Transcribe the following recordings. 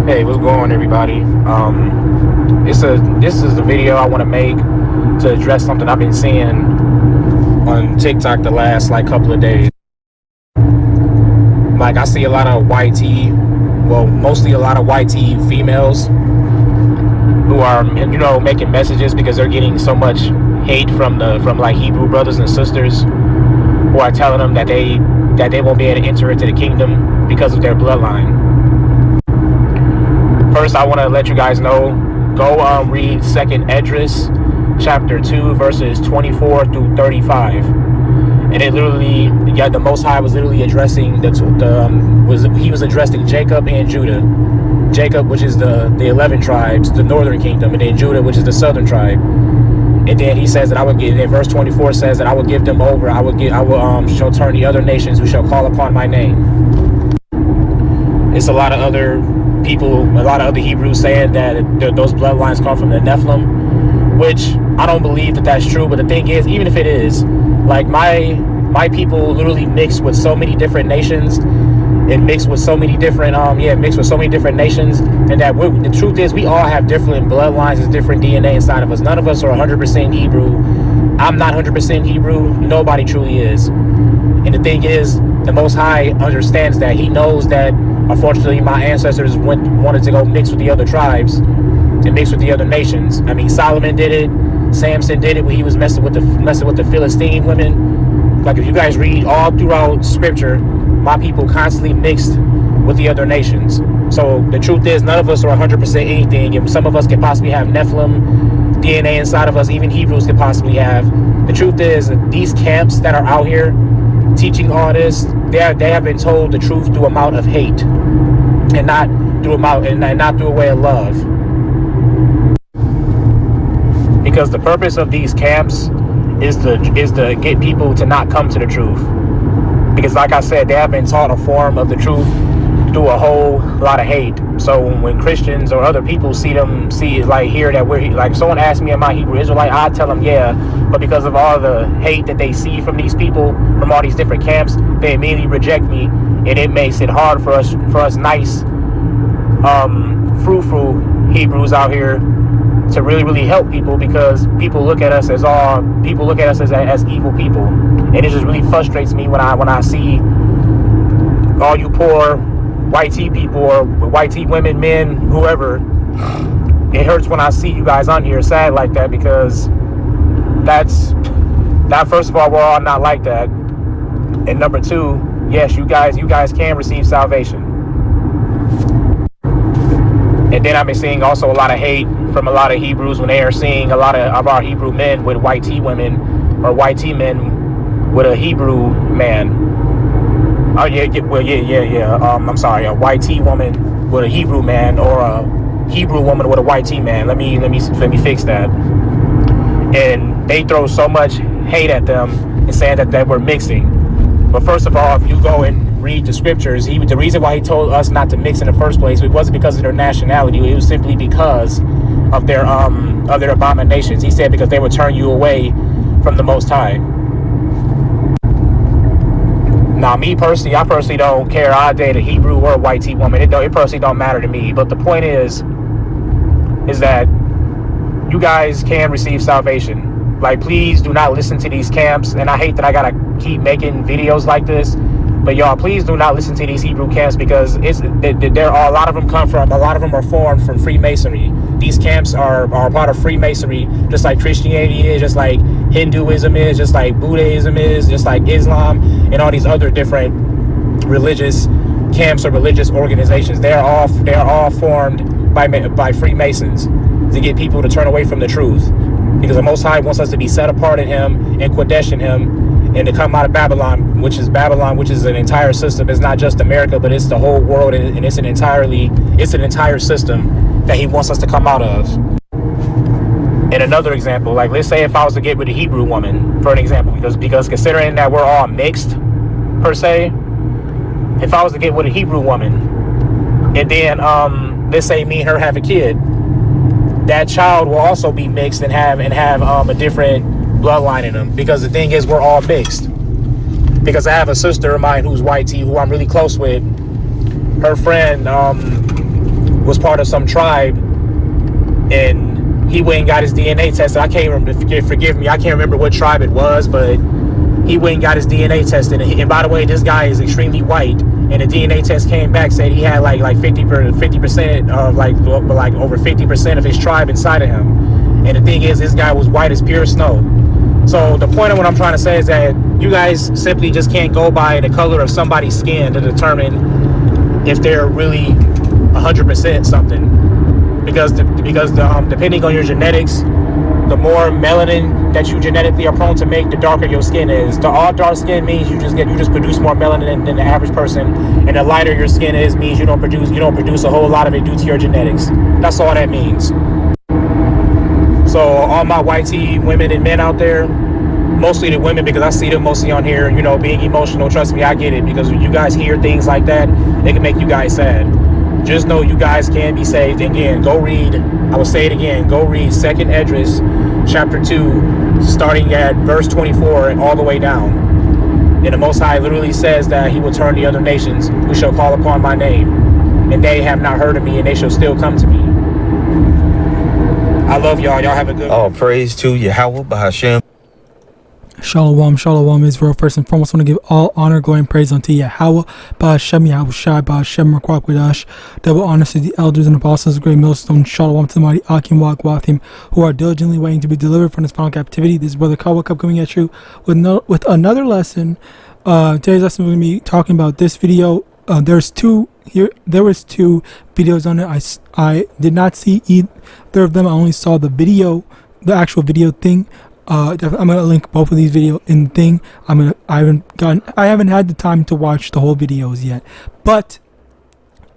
Hey, what's going on, everybody? This is the video I want to make to address something I've been seeing on TikTok the last couple of days. I see a lot of YT, well, mostly a lot of YT females who are, making messages because they're getting so much hate from Hebrew brothers and sisters who are telling them that they won't be able to enter into the kingdom because of their bloodline. First, I want to let you guys know, go read 2nd Esdras chapter 2 verses 24 through 35, and it literally, the Most High was literally addressing he was addressing Jacob and Judah. Jacob, which is the 11 tribes, the northern kingdom, and then Judah, which is the southern tribe. And then he says that I would give, and verse 24 says that I will give them over. I will shall turn the other nations who shall call upon my name. It's a lot of other people, a lot of other Hebrews saying that those bloodlines come from the Nephilim, which I don't believe that that's true. But the thing is, even if it is, my people literally mix with so many different nations, and mix with so many different nations, and that the truth is we all have different bloodlines and different DNA inside of us. None of us are 100% Hebrew. I'm not 100% Hebrew. Nobody truly is. And the thing is, the Most High understands that. He knows that unfortunately my ancestors wanted to go mix with the other tribes and mix with the other nations. I mean, Solomon did it, Samson did it when he was messing with the Philistine women. If you guys read all throughout scripture, my people constantly mixed with the other nations. So the truth is, none of us are 100% anything, and some of us can possibly have Nephilim DNA inside of us. Even Hebrews could possibly have. The truth is that these camps that are out here teaching all this, they have been told the truth through a mouth of hate, and not through a way of love. Because the purpose of these camps is to get people to not come to the truth. Because like I said, they have been taught a form of the truth through a whole lot of hate. So when Christians or other people hear that we're someone asks me, am I Hebrew Israelite? I tell them yeah, but because of all the hate that they see from these people, from all these different camps, they immediately reject me, and it makes it hard for us nice, fruitful Hebrews out here to really help people, because people look at us as evil people, and it just really frustrates me when I see all you poor YT people or YT women, men, whoever. It hurts when I see you guys on here sad like that, because that first of all, we're all not like that, and number two, yes, you guys can receive salvation. And then I've been seeing also a lot of hate from a lot of Hebrews when they are seeing a lot of our Hebrew men with YT women, or YT men with a Hebrew man. Oh yeah. I'm sorry, a YT woman with a Hebrew man, or a Hebrew woman with a YT man. Let me fix that. And they throw so much hate at them and saying that we're mixing. But first of all, if you go and read the scriptures, the reason why he told us not to mix in the first place, it wasn't because of their nationality. It was simply because of their abominations. He said because they would turn you away from the Most High. Now, me personally, I personally don't care. I date a Hebrew or a YT woman. It personally don't matter to me. But the point is that you guys can receive salvation. Please do not listen to these camps. And I hate that I gotta keep making videos like this, but y'all, please do not listen to these Hebrew camps, because a lot of them are formed from Freemasonry. These camps are part of Freemasonry, just like Christianity is, just like Hinduism is, just like Buddhism is, just like Islam, and all these other different religious camps or religious organizations. They are all formed by Freemasons to get people to turn away from the truth. Because the Most High wants us to be set apart in Him and Kodesh in Him, and to come out of Babylon, which is an entire system. It's not just America, but it's the whole world, and it's an entire system that He wants us to come out of. And another example, let's say if I was to get with a Hebrew woman, for an example, because considering that we're all mixed per se, if I was to get with a Hebrew woman, and then let's say me and her have a kid, that child will also be mixed and have a different bloodline in them, because the thing is, we're all mixed. Because I have a sister of mine who's YT, who I'm really close with. Her friend was part of some tribe, and he went and got his DNA tested. I can't remember, forgive me, I can't remember what tribe it was, but he went and got his DNA tested. And by the way, this guy is extremely white, and the DNA test came back, said he had like 50% of like over 50% of his tribe inside of him. And the thing is, this guy was white as pure snow. So the point of what I'm trying to say is that you guys simply just can't go by the color of somebody's skin to determine if they're really 100% something, because depending on your genetics, the more melanin that you genetically are prone to make, the darker your skin is. The all dark skin means you just produce more melanin than the average person, and the lighter your skin is means you don't produce a whole lot of it due to your genetics. That's all that means. So all my white tea women and men out there, mostly the women, because I see them mostly on here, you know, being emotional. Trust me, I get it, because when you guys hear things like that, it can make you guys sad. Just know you guys can be saved. Again, go read, I will say it again, go read 2nd Esdras chapter 2, starting at verse 24 and all the way down. And the Most High literally says that he will turn the other nations who shall call upon my name, and they have not heard of me, and they shall still come to me. I love y'all. Y'all have a good one. All praise to Yahawah Bahashem. Shalom, shalom, Israel. First and foremost, I want to give all honor, glory, and praise unto Yahawah, Bahashem, Yahawashi, Bahashem, Rakwakwadash. Double honor to the elders and apostles of Great Millstone. Shalom to the mighty Akim Wagwathim, who are diligently waiting to be delivered from this final captivity. This is Brother Kawakub coming at you with another lesson. Today's lesson, we're going to be talking about this video. There was two videos on it. I did not see either of them. I only saw the video, the actual video thing. I'm gonna link both of these videos in the thing. I haven't had the time to watch the whole videos yet, but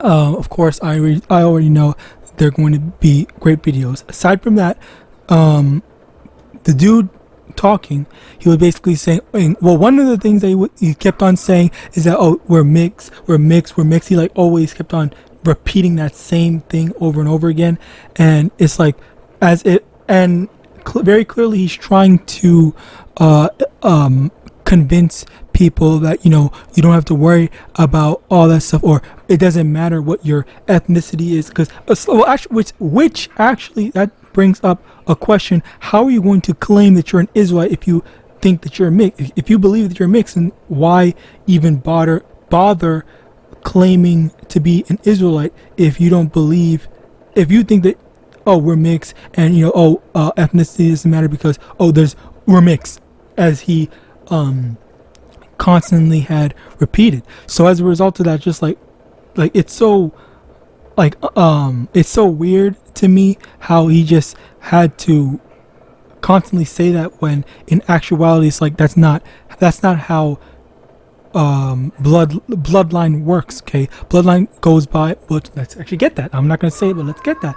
of course I already know they're going to be great videos. Aside from that, the dude talking, he was basically saying, well, one of the things that he kept on saying is that, oh, we're mixed. He like always kept on repeating that same thing over and over again, and it's like very clearly he's trying to convince people that, you know, you don't have to worry about all that stuff, or it doesn't matter what your ethnicity is, because which actually that brings up a question: how are you going to claim that you're an Israelite if you think that you're a mix? If you believe that you're mixed, and why even bother claiming to be an Israelite if you don't believe, if you think that, oh, we're mixed, and you know, ethnicity doesn't matter because, oh, we're mixed, as he constantly had repeated. So as a result of that, just like it's so weird to me how he just had to constantly say that, when in actuality it's like that's not how bloodline works. Okay, bloodline goes by, but let's actually get that. I'm not going to say it, but let's get that.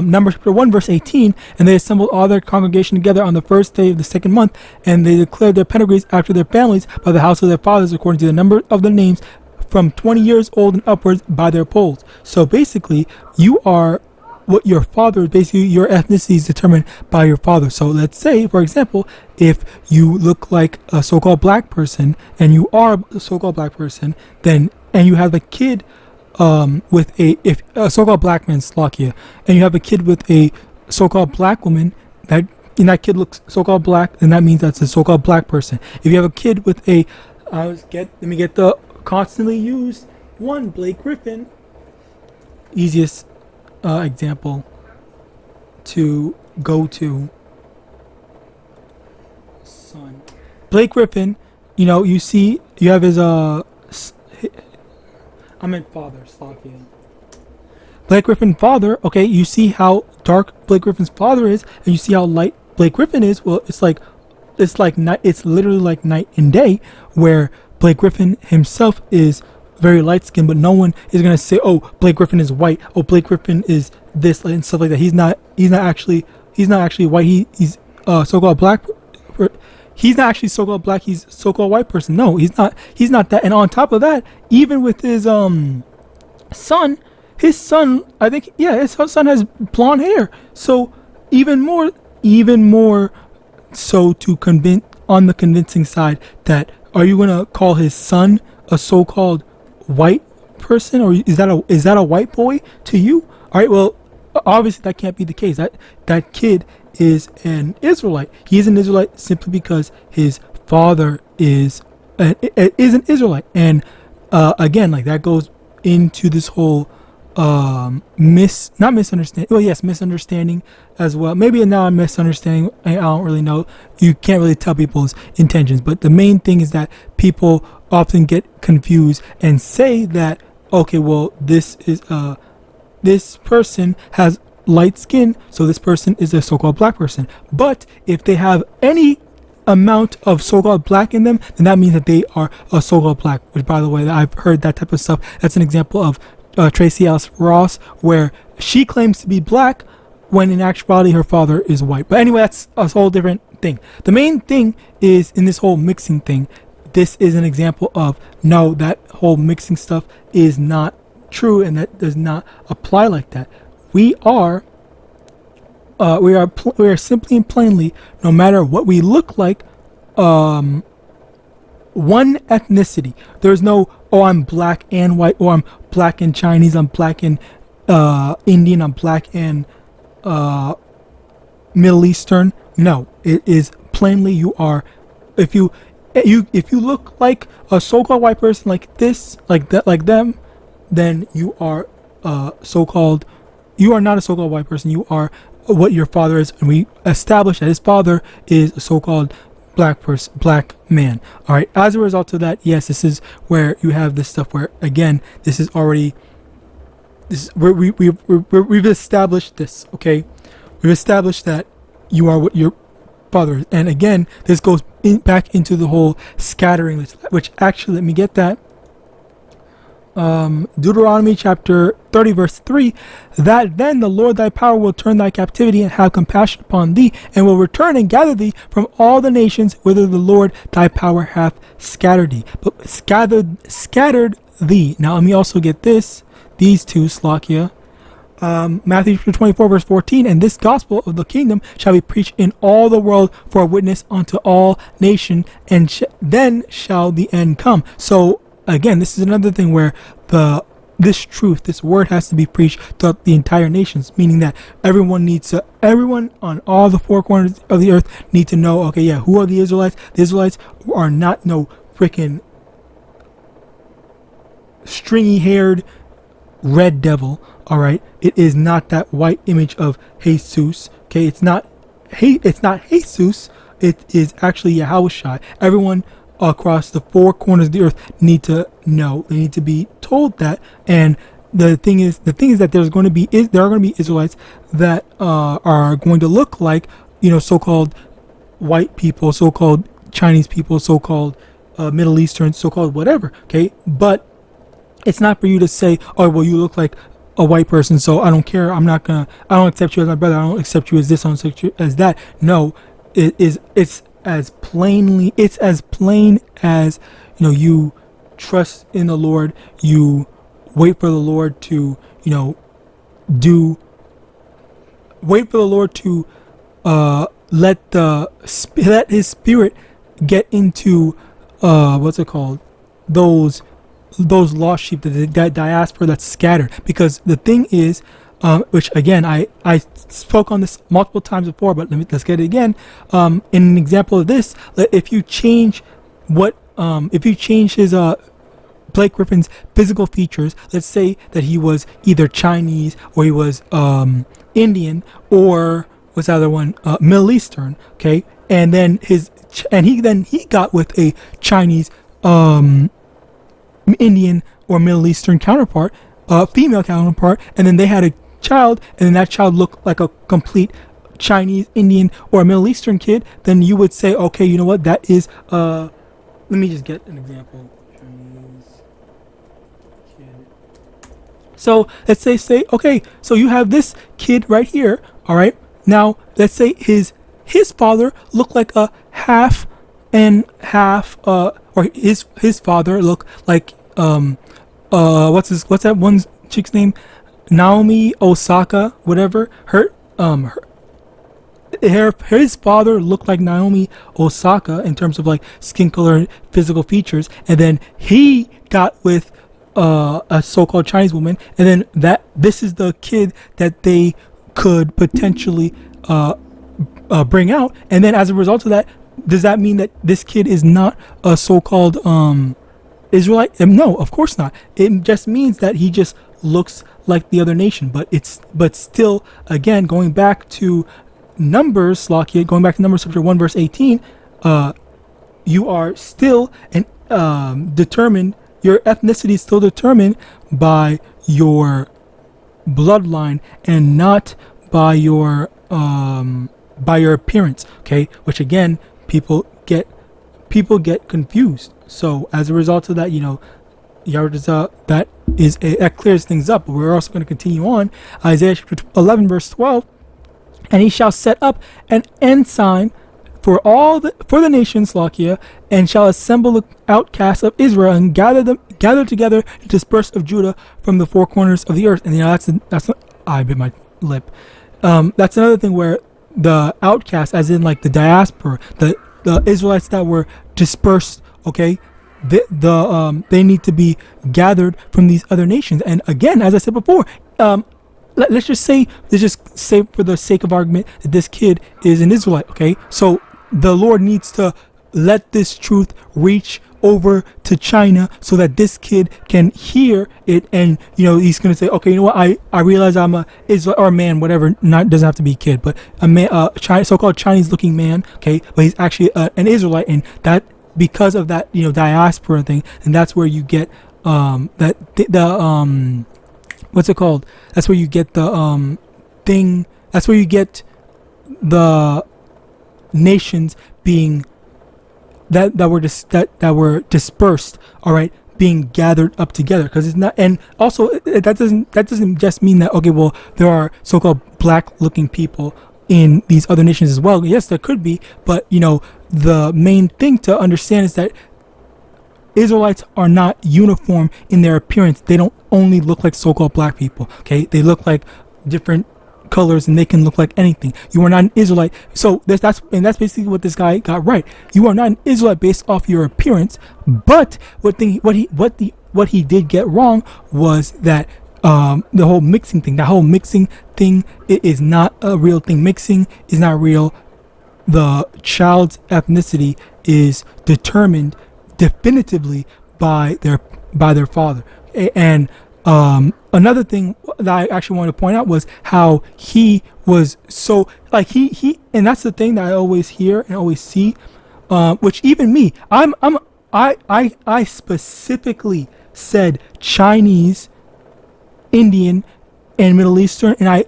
Numbers chapter 1 verse 18, and they assembled all their congregation together on the first day of the 2nd month, and they declared their pedigrees after their families by the house of their fathers, according to the number of the names, from 20 years old and upwards, by their polls. So basically, you are what your father is. Basically, your ethnicity is determined by your father. So let's say, for example, if you look like a so-called black person, and you are a so-called black person, then, and you have a kid with a so-called black man, Slovakia, and you have a kid with a so-called black woman, that kid looks so-called black, then that means that's a so-called black person. If you have a kid with a let me get the constantly used one, Blake Griffin, easiest example to go to. Son, Blake Griffin, you know, you see, you have his I meant father, Slovakia. Blake Griffin father, okay, you see how dark Blake Griffin's father is, and you see how light Blake Griffin is. Well, it's literally like night and day, where Blake Griffin himself is very light skinned, but no one is gonna say, oh, Blake Griffin is white, oh, Blake Griffin is this, and stuff like that. He's not actually white. He's so-called black. He's not actually so-called black. He's so-called white person. No, he's not that. And on top of that, even with his son, I think, yeah, his son has blonde hair. So even more so to convince, on the convincing side, that, are you gonna call his son a so-called white person, or is that a white boy to you? All right, well, obviously that can't be the case. That kid is an Israelite. He is an Israelite simply because his father is an Israelite. And again, like that goes into this whole misunderstanding as well. Maybe now I'm misunderstanding. I don't really know. You can't really tell people's intentions, but the main thing is that people often get confused and say that, okay, well, this person has light skin, so this person is a so-called black person. But if they have any amount of so-called black in them, then that means that they are a so-called black, which, by the way, I've heard that type of stuff. That's an example of Tracy Ellis Ross, where she claims to be black when in actuality her father is white. But anyway, that's a whole different thing. The main thing is, in this whole mixing thing, this is an example of, no, that whole mixing stuff is not true, and that does not apply like that. We are simply and plainly, no matter what we look like, one ethnicity. There's no, oh, I'm black and white, or I'm black and Chinese, I'm black and Indian, I'm black and Middle Eastern. No, it is plainly you are. If you look like a so-called white person, like this, like that, like them, then you are so-called. You are not a so-called white person. You are what your father is, and we established that his father is a so-called black man. All right. As a result of that, yes, this is where you have this stuff where, again, this is where we've established this. Okay, we've established that you are what your father is, and again, this goes back into the whole scattering, which actually, let me get that. Deuteronomy chapter 30 verse 3, that then the Lord thy power will turn thy captivity and have compassion upon thee, and will return and gather thee from all the nations whither the Lord thy power hath scattered thee. But scattered thee. Now let me also get these two, Slakia. Matthew 24 verse 14, and this gospel of the kingdom shall be preached in all the world for a witness unto all nation, and then shall the end come. So again, this is another thing where this word has to be preached throughout the entire nations, meaning that everyone on all the four corners of the earth need to know, okay, yeah, who are the Israelites? The Israelites are not no freaking stringy haired red devil. All right, it is not that white image of Jesus. Okay, it's not Jesus. It is actually Yahawashi. Everyone across the four corners of the earth need to know. They need to be told that. And the thing is that there are going to be Israelites that are going to look like, so-called white people, so-called Chinese people, so-called Middle Eastern, so-called whatever. Okay, but it's not for you to say, oh, well, you look like a white person, so I don't care. I don't accept you as my brother. I don't accept you as this. I don't accept you as that. No, it's as plain as, you trust in the Lord. You wait for the Lord to, wait for the Lord to let His Spirit get into what's it called, those lost sheep, that diaspora that's scattered. Because the thing is, which again I spoke on this multiple times before, but let's get it again. In an example of this, if you change his Blake Griffin's physical features, let's say that he was either Chinese or he was Indian, or what's the other one, Middle Eastern, okay, and then he got with a Chinese, Indian or Middle Eastern counterpart, female counterpart, and then they had a child, and then that child looked like a complete Chinese, Indian, or Middle Eastern kid, then you would say, okay, you know what, that is, let me just get an example. Chinese kid. So let's say, okay, so you have this kid right here, all right, now let's say his father looked like a half and half, or his father looked like, what's that one chick's name? Naomi Osaka, whatever. His father looked like Naomi Osaka in terms of like skin color and physical features, and then he got with a so-called Chinese woman, and then that this is the kid that they could potentially bring out, and then as a result of that, does that mean that this kid is not a so-called Israelite? No, of course not. It just means that he just looks like the other nation. But still, again, going back to Numbers, going back to Numbers chapter 1 verse 18, you are still determined. Your ethnicity is still determined by your bloodline and not by your appearance. Okay, which again, people get confused. So as a result of that, Yahawadah, that clears things up. But we're also going to continue on. Isaiah chapter 11 verse 12, and he shall set up an ensign for the nations, Lakia, and shall assemble the outcasts of Israel and gather together and disperse of Judah from the four corners of the earth. And that's I bit my lip. That's another thing where the outcasts, as in like the diaspora, the Israelites that were dispersed, okay, they need to be gathered from these other nations. And again, as I said before, let's just say for the sake of argument that this kid is an Israelite, okay? So the Lord needs to let this truth reach over to China so that this kid can hear it, and he's gonna say, okay, you know what, I realize I'm a Israel or a man, whatever, doesn't have to be a kid, but a man, so-called Chinese looking man, okay, but he's actually an Israelite, and that because of that diaspora thing, and that's where you get what's it called? That's where you get the thing. That's where you get the nations being that were dispersed. All right, being gathered up together, because it's not. And also, that doesn't just mean that, okay, well, there are so-called black-looking people in these other nations as well. Yes, there could be, but the main thing to understand is that Israelites are not uniform in their appearance. They don't only look like so-called black people. Okay, they look like different colors, and they can look like anything. You are not an Israelite. So that's basically what this guy got right. You are not an Israelite based off your appearance. But what he did get wrong was that the whole mixing thing. That whole mixing thing, it is not a real thing. Mixing is not real. The child's ethnicity is determined definitively by their father. And another thing that I actually wanted to point out was how he was so like he and that's the thing that I always hear and always see, which even me, I specifically said Chinese, Indian, and Middle Eastern, and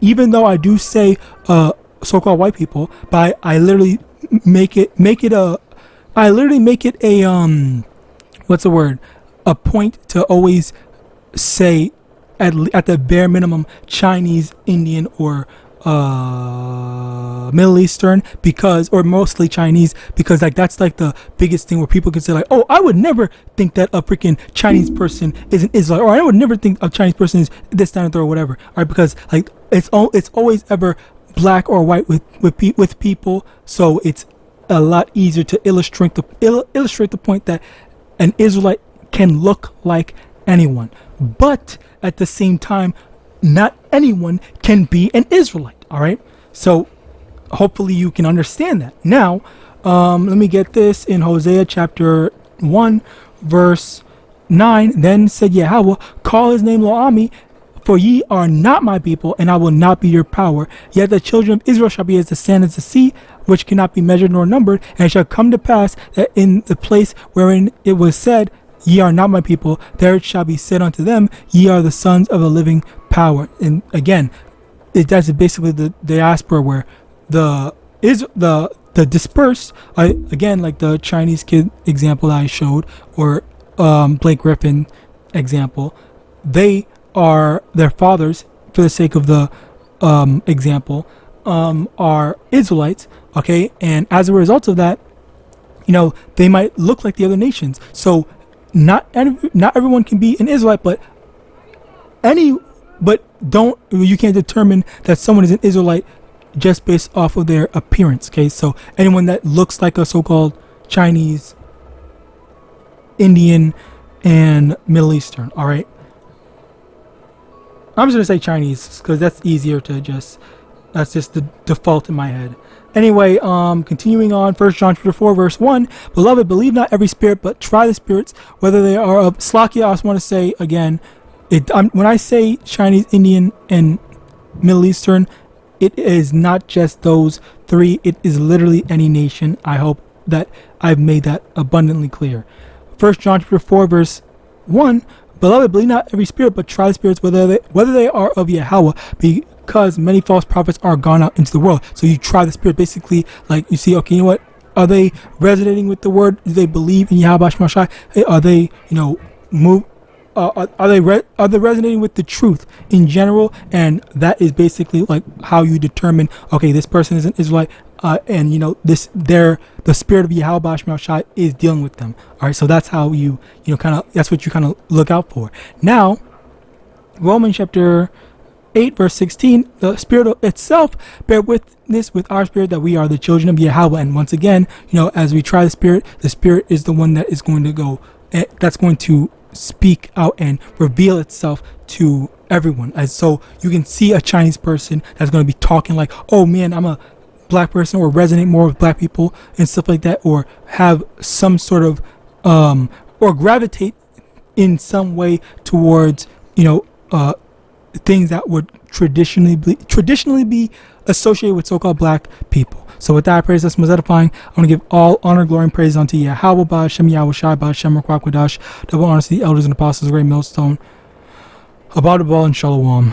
even though I do say so-called white people, but I literally make it a what's the word, a point to always say at the bare minimum Chinese, Indian, or Middle Eastern, or mostly Chinese, because like that's like the biggest thing where people can say like, oh, I would never think that a freaking Chinese person is an Israelite, or I would never think a Chinese person is this, that, and the third, or whatever. All right, because like it's always ever black or white with people, so it's a lot easier to illustrate the point that an Israelite can look like anyone, but at the same time, not anyone can be an Israelite. All right, so hopefully you can understand that. Now, let me get this in Hosea chapter 1 verse 9. Then said Yahweh, call his name Lo-Ami, for ye are not my people, and I will not be your power. Yet the children of Israel shall be as the sand as the sea, which cannot be measured nor numbered. And it shall come to pass that in the place wherein it was said, ye are not my people, there it shall be said unto them, ye are the sons of the living power. And again, that's basically the diaspora, where the dispersed, again, like the Chinese kid example that I showed, or Blake Griffin example, they are their fathers, for the sake of the example, are Israelites, okay, and as a result of that, they might look like the other nations. So not everyone can be an Israelite, but you can't determine that someone is an Israelite just based off of their appearance. Okay, so anyone that looks like a so-called Chinese, Indian, and Middle Eastern. All right. I'm just gonna say Chinese because that's easier to just. That's just the default in my head. Anyway, continuing on, 1 John 4 verse 1. Beloved, believe not every spirit, but try the spirits, whether they are of Slakia. I just want to say again, when I say Chinese, Indian, and Middle Eastern, it is not just those three. It is literally any nation. I hope that I've made that abundantly clear. 1 John 4 verse 1. Beloved, believe not every spirit, but try the spirits, whether they are of Yahweh, because many false prophets are gone out into the world. So you try the spirit, basically, like you see, okay, you know what? Are they resonating with the word? Do they believe in Yahawadah? Are they, are they resonating with the truth in general? And that is basically like how you determine, okay, this person is an Israelite, and the spirit of Yahawadah is dealing with them. All right, so that's how that's what you kind of look out for. Now, Romans chapter 8 verse 16, the spirit itself bear witness with our spirit that we are the children of Yahweh. And once again, as we try the spirit is the one that is going to go, that's going to speak out and reveal itself to everyone. And so you can see a Chinese person that's going to be talking like, oh man, I'm a black person, or resonate more with black people and stuff like that, or have some sort of or gravitate in some way towards things that would traditionally be associated with so-called black people. So with that, I praise that's most edifying. I want to give all honor, glory, and praise unto Yahawah, Ba'ashem, Yahawashi, Ba'ashem, Rakwakwadah. Double honor to the elders and apostles, great millstone. Abad and Shalom.